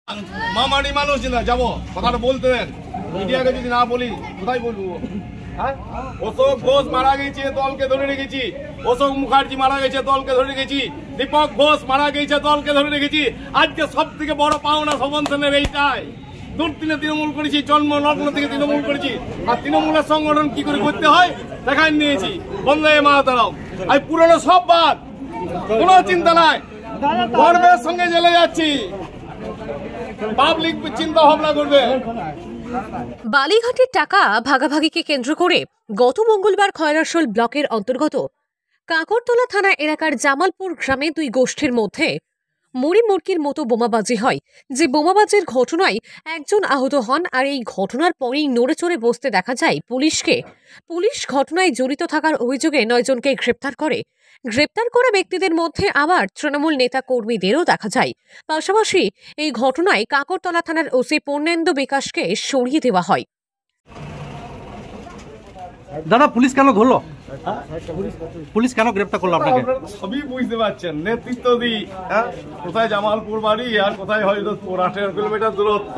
মামারি মানুষ না যাবো কথাটা বলতে দেন মিডিয়াকে যদি না বলি কোথায় বলবো অশোক ঘোষ মারা গেছে দলকে ধরে রেখেছি অশোক মুখার্জি মারা গেছে দলকে ধরে রেখেছি দীপক ঘোষ মারা গেছে দলকে ধরে রেখেছি আজকে সব থেকে বড় পাওনা শোভন সেনের এইটাই দুর্দিনে তৃণমূল করেছি জন্ম লগ্ন থেকে তৃণমূল করেছি আর তৃণমূলের সংগঠন কি করে করতে হয় দেখাই নিয়েছি বন্দে মাতরম আর পুরনো সব বাদ কোনো চিন্তা নাই গর্বের সঙ্গে জেলে যাচ্ছি পাবলিক চিন্তা ভাবনা করবে। বালিঘাটের টাকা ভাগাভাগিকে কেন্দ্র করে গত মঙ্গলবার খয়রাশোল ব্লকের অন্তর্গত কাকরতলা থানা এলাকার জামালপুর গ্রামে দুই গোষ্ঠীর মধ্যে মুড়ি মুড়কির মতো বোমাবাজি হয়, যে বোমাবাজির ঘটনায় একজন আহত হন। আর এই ঘটনার পরেই নড়ে চড়ে বসতে দেখা যায় পুলিশকে। পুলিশ ঘটনায় জড়িত থাকার অভিযোগে 9 জনকে গ্রেপ্তার করে। গ্রেপ্তার করা ব্যক্তিদের মধ্যে আবার তৃণমূল নেতা কর্মীদেরও দেখা যায়। পাশাপাশি এই ঘটনায় কাকরতলা থানার ওসি পূর্ণেন্দু বিকাশকে সরিয়ে দেওয়া হয়। দাদা পুলিশ কেন ধরলো? পুলিশ কেন গ্রেপ্তার করলো আপনাকে? সবই বুঝতে পারছেন, নেতৃত্ব দিই। কোথায় জামালপুর বাড়ি আর কোথায় হরিদাসপুর, 18 কিলোমিটার দূরত্ব।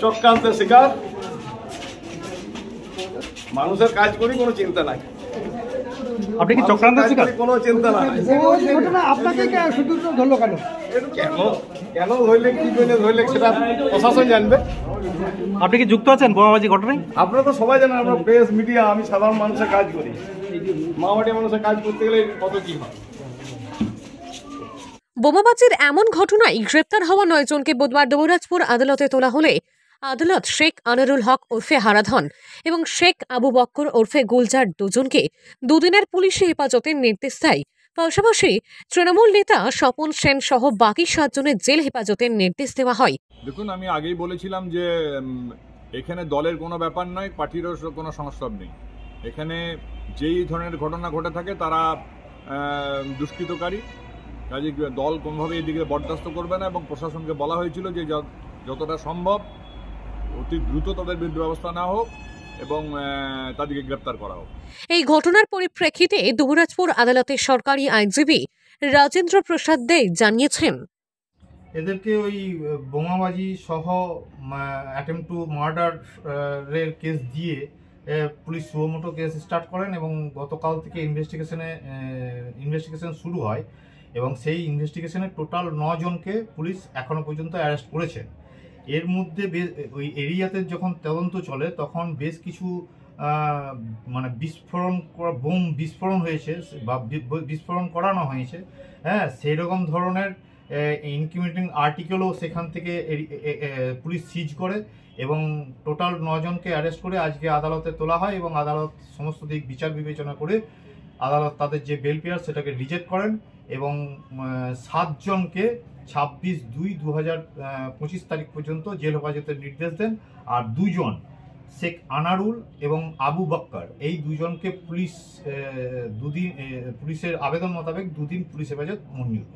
চক্রান্তের শিকার মানুষের কাজ করি, কোনো চিন্তা নাই। আপনি কি চক্রান্তের শিকার? কোনো চিন্তা নাই। আপনাকে শুধু ধরলো কেন? কেন কেন ধরলে কি জন্য ধরলে সেটা প্রশাসন জানবে। আপনি কি যুক্ত আছেন বোমাবাজি ঘটনায়? আপনারা তো সবাই জানেন, আমরা প্রেস মিডিয়া, আমি সাধারণ মানুষের কাজ করি। মাওবাড়ি মানুষের কাজ করতে গেলে কত কি হয়। বোমাবাজির এমন ঘটনায় গ্রেপ্তার হওয়া 9 জনকে বুধবার দুবরাজপুর আদালতে তোলা হলে আদালত শেখ আনারুল হক ওরফে হারাধন এবং শেখ আবু বক্কর ওরফে গুলজার দুজনকে দুদিনের পুলিশি হেফাজতের নির্দেশ দেয়। পাশাপাশি তৃণমূল নেতা স্বপন সেন সহ বাকি 7 জনের জেল হেফাজতের নির্দেশ দেওয়া হয়। দেখুন, আমি আগেই বলেছিলাম যে এখানে দলের কোনো ব্যাপার নয়, পার্টিরও কোনো সংস্রব নেই। এখানে যেই ধরনের ঘটনা ঘটে থাকে তারা দুষ্কৃতকারী, কাজে দল কোনোভাবে এদিকে বরদাস্ত করবে না এবং প্রশাসনকে বলা হয়েছিল যে যতটা সম্ভব অতি দ্রুত তাদের বিরুদ্ধে ব্যবস্থা নেওয়া হোক এবং তাদেরকে গ্রেপ্তার করা হোক। এই ঘটনার পরিপ্রেক্ষিতে দুবরাজপুর আদালতের সরকারি আইনজীবী রাজেন্দ্র প্রসাদ দে জানিয়েছেন, এদেরকে ওই বোমাবাজি সহ অ্যাটেম্প টু মার্ডার এর কেস দিয়ে পুলিশ সুমোটো কেস স্টার্ট করেন এবং গতকাল থেকে ইনভেস্টিগেশন শুরু হয় এবং সেই ইনভেস্টিগেশনে টোটাল 9 জনকে পুলিশ এখনো পর্যন্ত অ্যারেস্ট করেছে। এর মধ্যে ওই এরিয়াতে যখন তদন্ত চলে তখন বেশ কিছু মানে বোম বিস্ফোরণ হয়েছে বা বিস্ফোরণ করানো হয়েছে। হ্যাঁ, সেই রকম ধরনের ইনক্রিমিনেটিং আর্টিকেলও সেখান থেকে পুলিশ সিজ করে এবং টোটাল 9 জনকে অ্যারেস্ট করে আজকে আদালতে তোলা হয় এবং আদালত সমস্ত দিক বিচার বিবেচনা করে আদালত তাদের যে বেল পেয়ার সেটাকে রিজেক্ট করেন এবং 7 জনকে 26/2/2025 তারিখ পর্যন্ত জেল হেফাজতের নির্দেশ দেন। আর 2 জন শেখ আনারুল এবং আবু বক্কর, এই 2 জনকে পুলিশ পুলিশের আবেদন মোতাবেক 2 দিন পুলিশ হেফাজত মঞ্জুর।